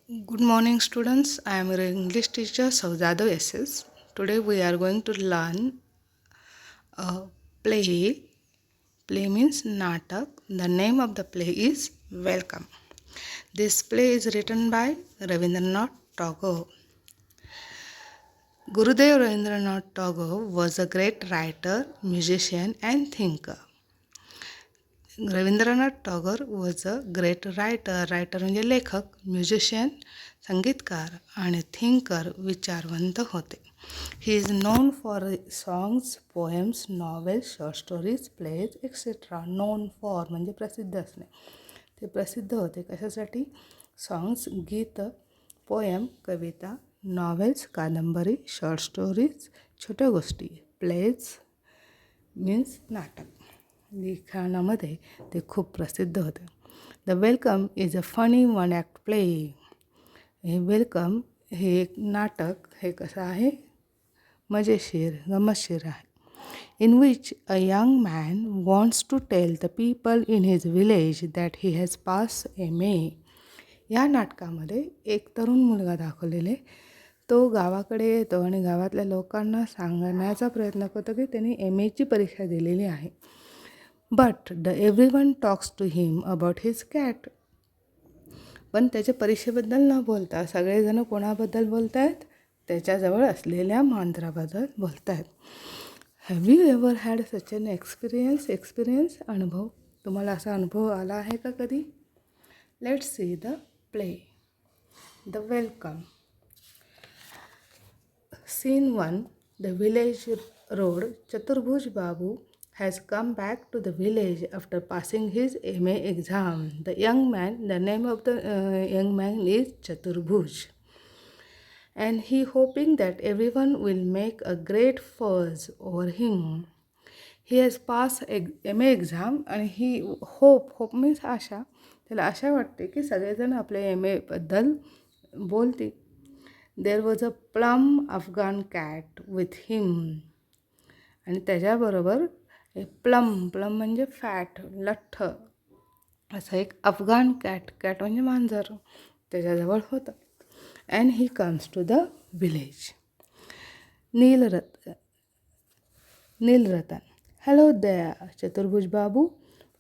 Good morning, students. I am your English teacher Saujado SS. Today we are going to learn a play. Play means natak. The name of the play is Welcome. This play is written by Rabindranath Tagore. Gurudev Rabindranath Tagore was a great writer, musician, and thinker. Rabindranath Tagore was a great writer. Writer म्हणजे लेखक, musician संगीतकार आणि thinker विचारवंत होते. He is known for songs, poems, novels, short stories, plays etcetera. Known for म्हणजे प्रसिद्ध असणे. ते प्रसिद्ध होते कशासाठी? सॉंग्स, गीत, पोएम, कविता, नॉवेल्स, कादंबरी, शॉर्ट स्टोरीज, छोट्या गोष्टी, प्लेज मीन्स नाटक. लिखाणामध्ये ते खूप प्रसिद्ध होते. The Welcome is a funny one act play. हे वेलकम हे एक नाटक हे कसं आहे? मजेशीर, गमतशीर आहे. In which a young man wants to tell the people in his village that he has pass MA. या नाटकामध्ये एक तरुण मुलगा दाखवलेले. तो गावाकडे येतो आणि गावातल्या लोकांना सांगण्याचा प्रयत्न करतो की त्यांनी MAची परीक्षा दिलेली आहे. But everyone talks to him about his cat. पण त्याच्या परीक्षेबद्दल न बोलता सगळेजण कोणाबद्दल बोलत आहेत? त्याच्याजवळ असलेल्या मांजराबद्दल बोलत आहेत. Have you ever had such an experience अनुभव. तुम्हाला असा अनुभव आला आहे का कधी? Let's see the play. The welcome. Scene 1. The village road. Chaturbhuj Babu has come back to the village after passing his MA exam. The name of the young man is Chaturbhuj. And he hoping that everyone will make a great fuss over him. He has passed MA exam and he hope means आशा. त्याला आशा वाटते की सगळेजण आपल्या MA बद्दल बोलतील. There was a plum Afghan cat with him. आणि त्याच्याबरोबर एक प्लम म्हणजे फॅट, लठ्ठ असं एक अफगाण कॅट म्हणजे मांजर त्याच्याजवळ होतं. And he comes to the village. Nilratan. Hello dear Chaturbhuj babu.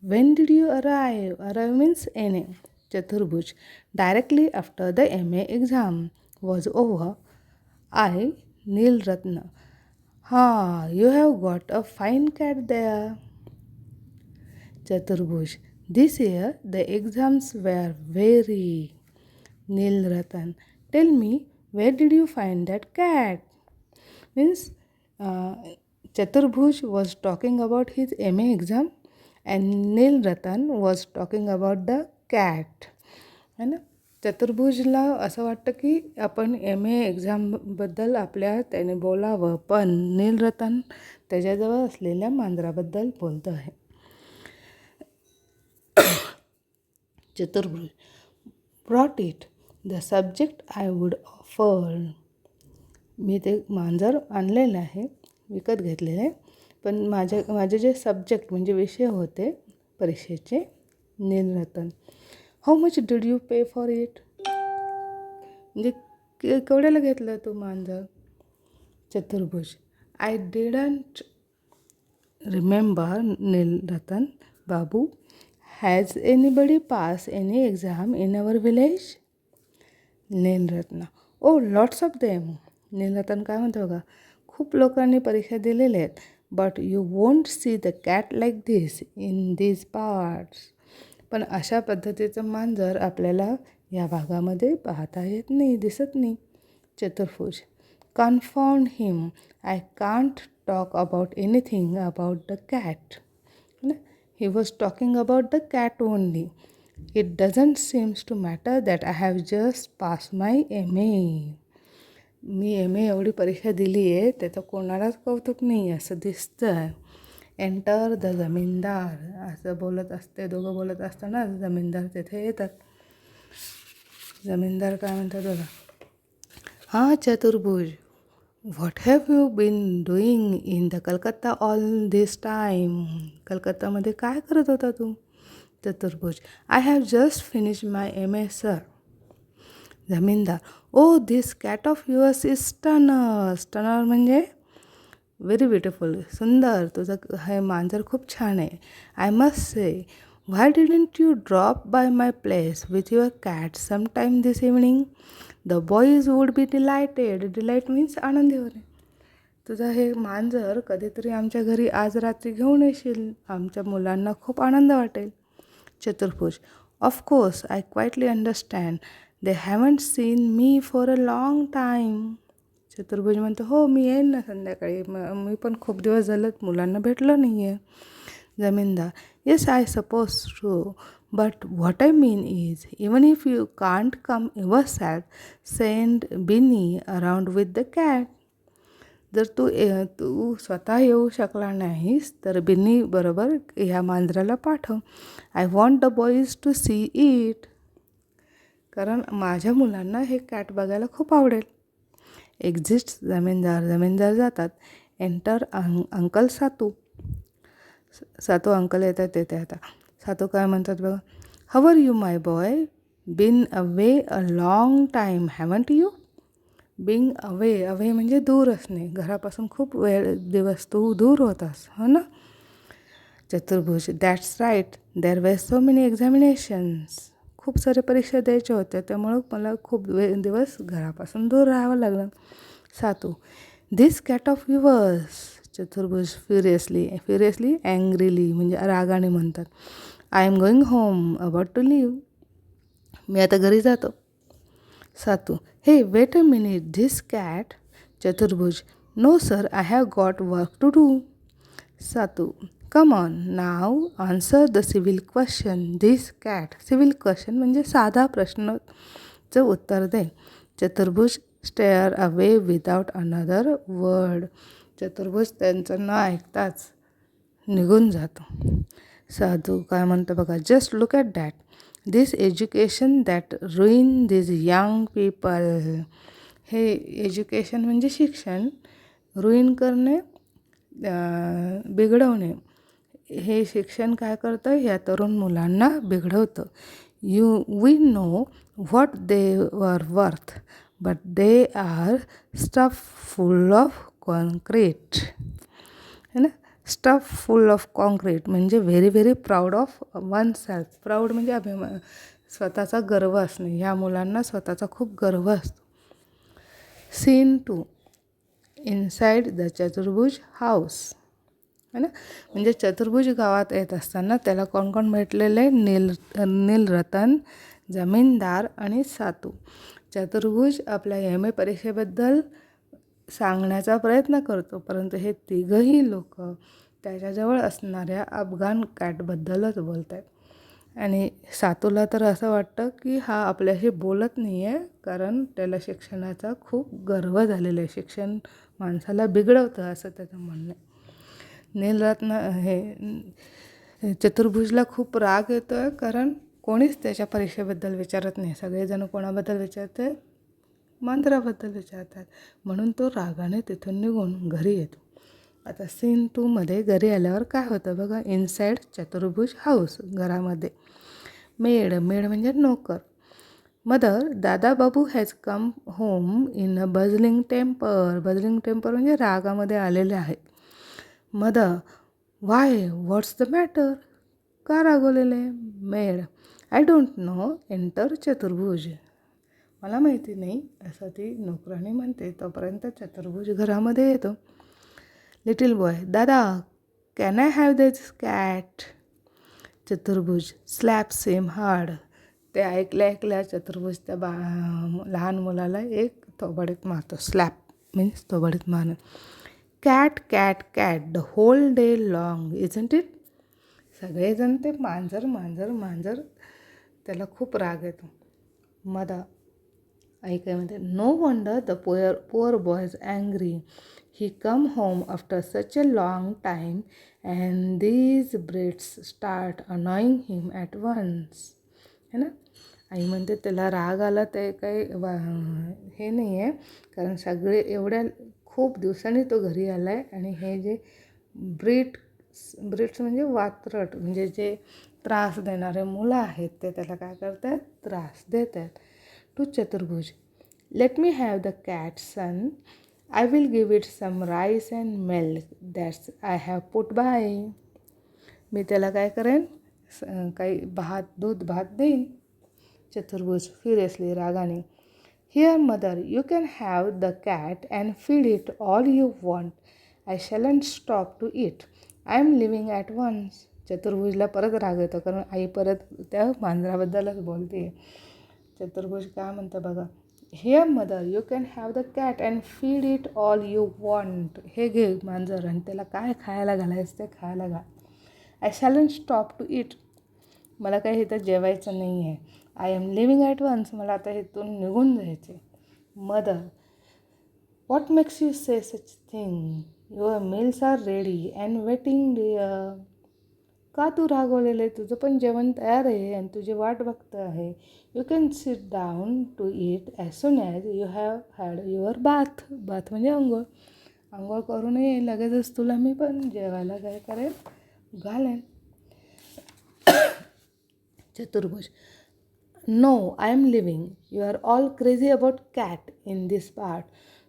When did you arrive means NA. Chaturbhuj. Directly after the MA exam was over. I, Neelratna. You have got a fine cat there. Chaturbhuj. This year the exams were very. Neelratan. Tell me, where did you find that cat? Means Chaturbhuj was talking about his MA exam and Neelratan was talking about the cat. है ना? चतुर्भुजला असं वाटतं की आपण MA एक्झामबद्दल त्याने बोलावं, पण नीलरतन त्याच्याजवळ असलेल्या मांजराबद्दल बोलतं आहे. Chaturbhuj. Brought it. The subject I would offer. मी ते मांजर आणलेलं आहे, विकत घेतलेलं आहे, पण माझे जे सब्जेक्ट म्हणजे विषय होते परीक्षेचे. Nilratan. How much did you pay for it. म्हणजे केवढ्याला घेतलं तू मांजर? Chaturbhuj. I didn't remember. Nilratan babu. Has anybody pass any exam in our village. Nilratan. Oh lots of them. Nilratan काय म्हणतो बघा, खूप लोकांनी परीक्षा दिलेल्या आहेत. But you won't see the cat like this in these parts. पण अशा पद्धतीचं मांजर आपल्याला या भागामध्ये पाहता येत नाही, दिसत नाही. Chaturbhuj. Confound him. I can't talk about anything about the cat. He was talking about the cat only. It doesn't seems to matter that I have just pass my MA. मी MA एवढी परीक्षा दिली आहे, त्याचं कोणालाच कौतुक नाही असं दिसतं. एंटर द जमीनदार. असं बोलत असते, दोघं बोलत असताना जमीनदार तिथे येतात. जमीनदार काय म्हणतात बघा. हां Chaturbhuj. What have you been doing in the Calcutta all this time. कलकत्तामध्ये काय करत होता तू? Chaturbhuj. I have just finish my MA sir. Zamindar, oh this cat of yours is stunner. Stunner म्हणजे व्हेरी ब्युटिफुल, सुंदर, तुझं हे मांजर खूप छान आहे. I must say, why didn't you drop by my place with your cat some time this evening. The boys would be delighted. Delight means आनंदी होणे. तुझं हे मांजर कधीतरी आमच्या घरी आज रात्री घेऊन येशील, आमच्या मुलांना खूप आनंद वाटेल. चतुर्भुज, of course I quietly understand. They haven't scene me for a long time. चतुर्भुज म्हणतो, हो मी येईन ना संध्याकाळी, मी पण खूप दिवस झालं मुलांना भेटलो नाही आहे. Zamindar, yes I suppose true, but what I mean is even if you can't come yourself, send Bini around with the cat. जर तू स्वतः येऊ शकला नाहीस तर बिन्नी बरोबर ह्या मांजराला पाठव. I want the boys to see it. कारण माझ्या मुलांना हे कॅट बघायला खूप आवडेल. एक्झिस्ट जमीनदार. जमीनदार जातात. Enter uncle Satu. Satu uncle येतात येते आता. सातू काय म्हणतात बघा. How are you my boy. Been away a long time haven't you. Being away. Away म्हणजे दूर असणे, घरापासून खूप दिवस तू दूर होतास, हो ना. Chaturbhuj, that's right, there way so many examinations. खूप सारे परीक्षा द्यायच्या होत्या, त्यामुळं मला खूप दिवस घरापासून दूर राहावं लागलं. Satu, this cat of yours. Chaturbhuj, furiously angrily म्हणजे रागाने म्हणतात. I am going home, about to leave. मी आता घरी जातो. Satu, hey wait a minute, this cat. Chaturbhuj, no sir, I have got work to do. Satu, come on now answer the civil question. This cat. Civil question म्हणजे साधा प्रश्नाचं उत्तर दे. Chaturbhuj, stare away without another word. Chaturbhuj त्यांचं न ऐकताच निघून जातो. साधू काय म्हणतो बघा. Just look at that. This education that ruin this young people. हे एज्युकेशन म्हणजे शिक्षण, रुईन करणे, बिघडवणे. हे शिक्षण काय करतं, ह्या तरुण मुलांना बिघडवतं. वी नो व्हॉट दे वर worth, but they are stuff full of concrete. है ना. स्टफ फुल ऑफ कॉन्क्रीट म्हणजे very proud of one self. Proud म्हणजे अभिमान, स्वतःचा गर्व असणे. ह्या मुलांना स्वतःचा खूप गर्व असतो. सीन 2, इनसाइड द चतुर्भुज हाऊस. है ना. म्हणजे चतुर्भुज गावात येत असताना त्याला कोण कोण भेटलेले. नीलरतन, जमीनदार आणि सातू. चतुर्भुज आपल्या MA परीक्षेबद्दल सांगण्याचा प्रयत्न करतो, परंतु हे तिघंही लोक त्याच्याजवळ असणाऱ्या अफगाण कॅटबद्दलच बोलत आहेत. आणि सातूला तर असं वाटतं की हा आपल्याशी बोलत नाही आहे, कारण त्याला शिक्षणाचा खूप गर्व झालेला आहे. शिक्षण माणसाला बिघडवतं असं त्याचं म्हणणं आहे. नीलरत्न हे चतुर्भुजला खूप राग येतो आहे, कारण कोणीच त्याच्या परीक्षेबद्दल विचारत नाही. सगळेजण कोणाबद्दल विचारत आहेत, मांजराबद्दल विचारतात. म्हणून तो रागाने तिथून निघून घरी येतो. आता सीन 2मध्ये घरी आल्यावर काय होतं बघा. इनसाइड चतुर्भुज हाऊस. घरामध्ये मेड म्हणजे नोकर. Mother, Dada babu has come home in a bustling temper. Bustling temper म्हणजे रागामध्ये आलेले आहेत. Mother, why, what's the matter. का रागवलेले. Maid, I don't know, enter Chaturbhuj. मला माहिती नाही, असं ती नोकराने म्हणते. तोपर्यंत चतुर्भुज घरामध्ये येतो. लिटिल बॉय, दादा, can I have this cat. चतुर्भुज, स्लॅप सेम हार्ड. ते ऐकल्या चतुर्भुज त्या लहान मुलाला एक थोबाडीत मारतो. स्लॅप मीन्स थोबाडीत मारणं. Cat cat cat the whole day long isn't it. सगळेजण ते मांजर मांजर मांजर, त्याला खूप राग येतो. मदा ऐकायमध्ये, no wonder the poor boy is angry. He come home after such a long time and these breads start annoying him at once. है ना. आई म्हणते त्याला राग आला ते काही हे नाही आहे, कारण सगळे एवढ्या खूप दिवसांनी तो घरी आला आहे. आणि हे जे ब्रिट्स म्हणजे वात्रट, म्हणजे जे त्रास देणारे मुलं आहेत, ते त्याला काय करतात, त्रास देत आहेत. to Chaturbhuj. Let me have the cat, son. I will give it some rice and milk that I have put by. मी त्याला काय करेन, काही दूध भात देईन. चतुर्भुज furiously, रागाने. Here, mother, you can have the cat and feed it all you want. I shan't stop to eat. I am leaving at once. चतुर्भुजला परत राग येतो, कारण आई परत त्या मांजराबद्दलच बोलते. चतुर्भुज काय म्हणतं बघा. Here, mother, you can have the cat and feed it all you want. हे घे मांजर आणि त्याला काय खायला घालायचं ते खायला घाल. I shan't stop to eat. मला काही इथं जेवायचं नाही आहे. I am living at once. मला आता इथून निघून जायचे. Mother, what makes you say such thing? Your meals are ready and waiting dear. का तू रागवलेलं आहे? तुझं पण जेवण तयार आहे आणि तुझी वाट बघतं आहे. You can sit down to it as soon as you have had your bath. Bath म्हणजे आंघोळ. आंघोळ करू नये लगेचच तुला मी पण जेवायला काय करेन, घालेन. चतुर्भुज, No, I am leaving. You are all crazy about cat in this part.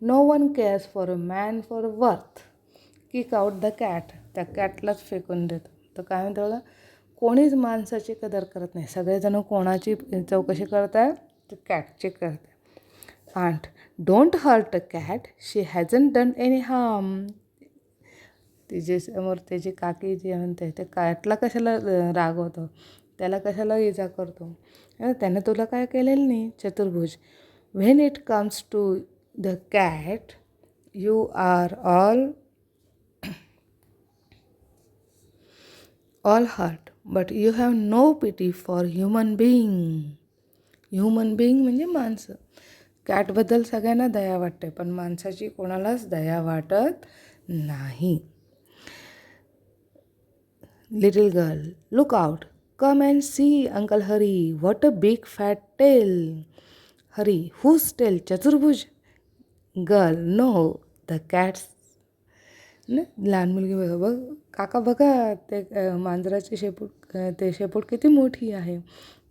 No one cares for a man for worth. Kick out the cat. त्या कॅटलाच फेकून देतो. तर काय म्हणतो बघा, कोणीच माणसाची कदर करत नाही. सगळेजण कोणाची चौकशी करत आहे, तर कॅटची करत आहे. Aunt, don't hurt a cat. She hasn't done any harm. तिचे समोर त्याची काकी जी म्हणते, ते कॅटला कशाला रागवतो, त्याला कशाला इजा करतो, त्याने तुला काय केलेलं नाही. Chaturbhuj, when it comes to the cat you are all hurt but you have no pity for human being. Human being म्हणजे माणसं. कॅटबद्दल सगळ्यांना दया वाटते, पण माणसाची कोणालाच दया वाटत नाही. Little girl, look out. Come and see, Uncle Hari. What a big fat tail. Hari, whose tail? Chaturbhuj. Girl, no, the cat's. लहान मुलगी बघा, बघ काका बघा ते मांजराची शेपूट, ते शेपूट किती मोठी आहे.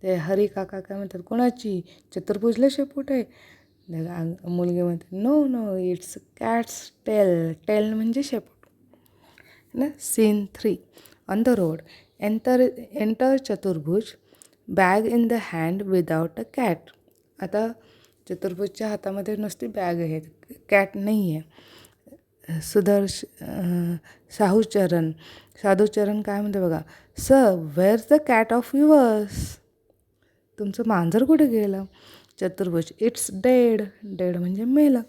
ते हरी काका काय म्हणतात, कोणाची? चतुर्भुजला शेपूट आहे. मुलगी म्हणते, no no, it's cat's tail. Tail म्हणजे शेपूट ना. Scene 3. On the road. Enter Chaturbhuj, bag in the hand without a cat. आता चतुर्भुजच्या हातामध्ये नुसती बॅग आहे, कॅट नाही आहे. साधुचरण काय म्हणते बघा. Sir, where's the cat of yours? तुमचं मांजर कुठे गेलं? Chaturbhuj, it's dead. डेड म्हणजे मेलं.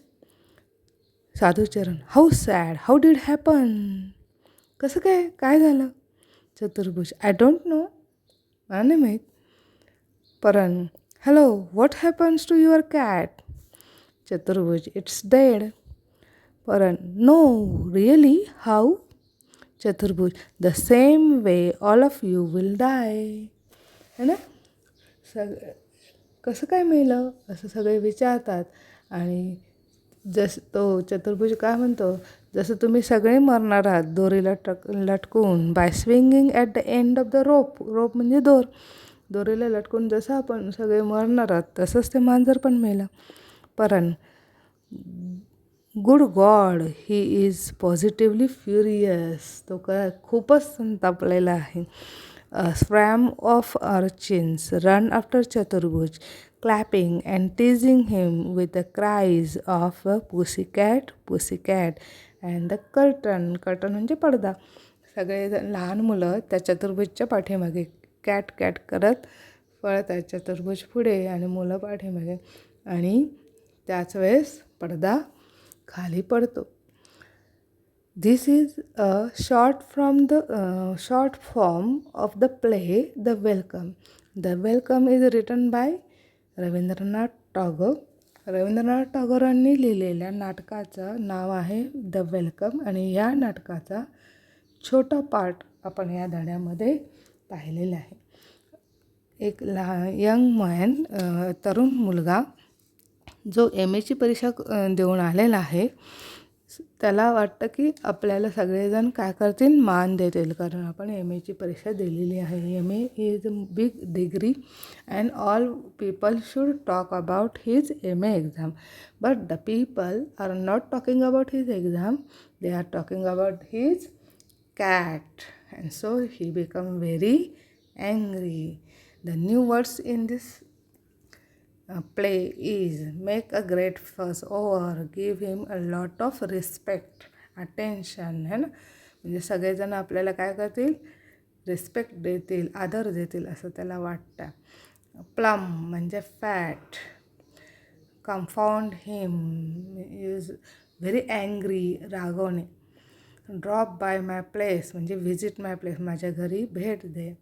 Sadhucharan, how sad, how did happen? कसं काय झालं? चतुर्भुज, आय डोंट नो. मला नाही माहीत. Paran, hello, what happens to your cat? Chaturbhuj, it's dead. Paran, no, really, how? Chaturbhuj, the same way all of you will die. है ना. कसं काय मेलं असं सगळे विचारतात. आणि तो चतुर्भुज काय म्हणतो, जसं तुम्ही सगळे मरणार आहात दोरीला लटकून, by swinging at the end of the rope. Rope म्हणजे दोरीला लटकून जसं आपण सगळे मरणार आहात, तसंच ते मांजर पण मेलं. Paran, good god, he is positively furious. तो खूपच संतापलेला आहे. Swarm of urchins run after Chaturbhuj, clapping and teasing him with the cries of a pussycat, pussycat and the curtain. Curtain म्हणजे पडदा. सगळे लहान मुलं त्या चतुर्भुजच्या पाठीमागे कॅट कॅट करत पळत आहेत. चतुर्भुज पुढे आणि मुलं पाठीमागे. आणि त्याच वेळेस पडदा खाली पडतो. This is a short form of the play The Welcome. The Welcome is written by Rabindranath Tagore. Rabindranath टागोरांनी लिहिलेल्या नाटकाचं नाव आहे द वेलकम. आणि या नाटकाचा छोटा पार्ट आपण या धड्यामध्ये पाहिलेला आहे. एक यंग मॅन, तरुण मुलगा जो MAची परीक्षा देऊन आलेला आहे, त्याला वाटतं की आपल्याला सगळेजण काय करतील, मान देतील, कारण आपण MAची परीक्षा दिलेली आहे. MA is a big degree and all people should talk about his MA exam. But the people are not talking about his exam, they are talking about his cat. And so he became very angry. The new words in this play is make a great fuss over, give him a lot of respect, attention, है ना. म्हणजे सगळेजण आपल्याला काय करतील, respect देतील, आदर देतील असं त्याला वाटतं. प्लम म्हणजे fat. Confound him is very angry, रागवणे. ड्रॉप बाय माय प्लेस म्हणजे व्हिजिट माय प्लेस, माझ्या घरी भेट दे.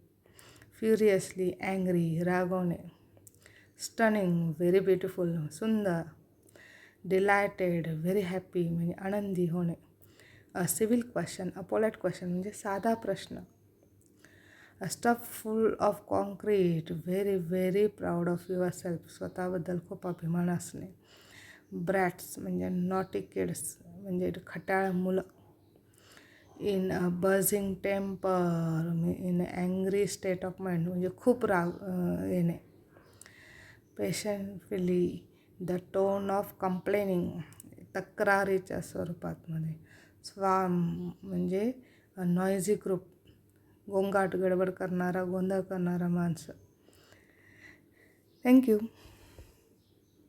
फ्युरियसली अँग्री, रागवणे. स्टनिंग व्हेरी ब्युटिफुल, सुंदर. डिलायटेड व्हेरी हॅपी म्हणजे आनंदी होणे. A civil question, a polite question म्हणजे साधा प्रश्न. A stuff full of concrete, very very proud of yourself, स्वतःबद्दल खूप अभिमान असणे. ब्रॅट्स म्हणजे नॉटी किड्स म्हणजे खट्याळ मुलं. In a buzzing temper, in angry state of mind म्हणजे खूप राग येणे. Patiently, the tone of complaining, तक्रारीच्या स्वरूपात मध्ये. स्वाम म्हणजे नॉइझी ग्रुप, गोंगाट गडबड करणारा, गोंधळ करणारा माणसं. थँक्यू.